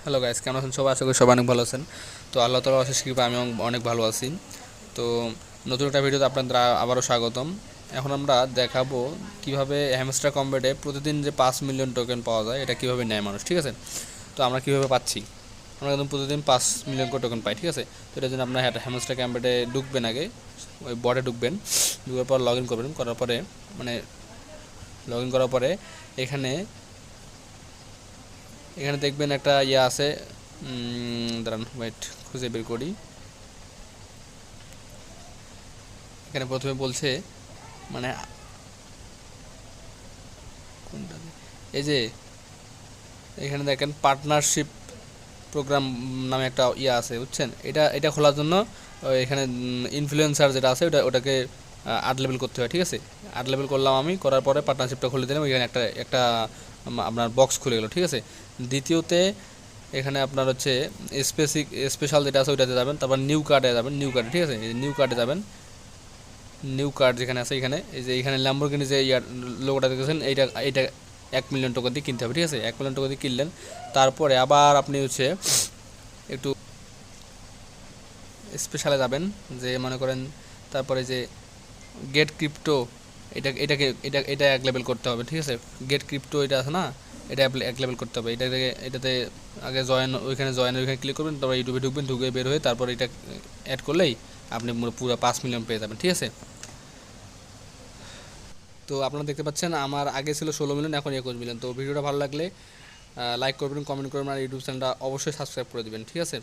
Hello guys, কেমন আছেন সবাই? আশা করি সবাই অনেক ভালো আছেন। তো আল্লাহ তাআলার অশেষ কৃপায় আমি অনেক ভালো আছি। তো নতুন একটা ভিডিওতে আপনাদের আবারও স্বাগতম। এখন আমরা দেখাবো কিভাবে হ্যামস্টার কম্বেটে প্রতিদিন যে 5 মিলিয়ন টোকেন পাওয়া যায় এটা কিভাবে নেয় মানুষ, ঠিক আছে? তো আমরা কিভাবে পাচ্ছি, আমরা একদম প্রতিদিন 5 মিলিয়ন করে টোকেন পাই, ঠিক আছে? তো এটার জন্য আপনার হ্যামস্টার কম্বেটে ঢুকবেন, আগে ওই বটে ঢুকবেন, ঢুকার পর লগ ইন করবেন, করার পরে মানে লগ ইন করার পরে এখানে এখানে দেখবেন একটা ইয়ে আছে। দাঁড়ান, ওয়েট, খুঁজে বের করি। এখানে প্রথমে বলছে মানে কোনটা, এই যে এখানে দেখেন পার্টনারশিপ প্রোগ্রাম নামে একটা ইয়ে আছে, বুঝছেন? এটা এটা খোলার জন্য এখানে ইনফ্লুয়েন্সার যেটা আছে ওটাকে 8 লেভেল করতে হয়, ঠিক আছে? 8 লেভেল করলাম আমি, করার পরে পার্টনারশিপটা খুলে দিলাম, এখানে একটা একটা আপনার বক্স খুলে গেলো, ঠিক আছে? দ্বিতীয়তে এখানে আপনার হচ্ছে স্পেশাল যেটা আছে ওইটাতে যাবেন, তারপর নিউ কার্ডে যাবেন, নিউ কার্ডে, ঠিক আছে? নিউ কার্ডে যাবেন, নিউ কার্ড যেখানে আছে এখানে এই যে এখানে ল্যাম্বরগিনি যে ইয়ার লোগোটা দেখেছেন, এইটা এইটা 1 মিলিয়ন টাকা দিয়ে কিনতে হবে, ঠিক আছে? 1 মিলিয়ন টাকা দিয়ে কিনলেন, তারপরে আবার আপনি হচ্ছে একটু স্পেশালে যাবেন, যে মনে করেন তারপরে যে গেট ক্রিপ্টো, এটা 1 লেভেল করতে হবে, ঠিক আছে? গেট ক্রিপ্টো এটা আছে না, এটা 1 লেভেল করতে হবে। এটাতে আগে ওইখানে ক্লিক করবেন, তারপর ইউটিউবে ঢুকবেন, ঢুকে বের হয়ে তারপর এটা অ্যাড করলেই আপনি পুরো 5 মিলিয়ন পেয়ে যাবেন, ঠিক আছে? তো আপনারা দেখতে পাচ্ছেন আমার আগে ছিল 16 মিলিয়ন, এখন 21 মিলিয়ন। তো ভিডিওটা ভালো লাগলে লাইক করবেন, কমেন্ট করবেন, আর ইউটিউব চ্যানেলটা অবশ্যই সাবস্ক্রাইব করে দেবেন, ঠিক আছে?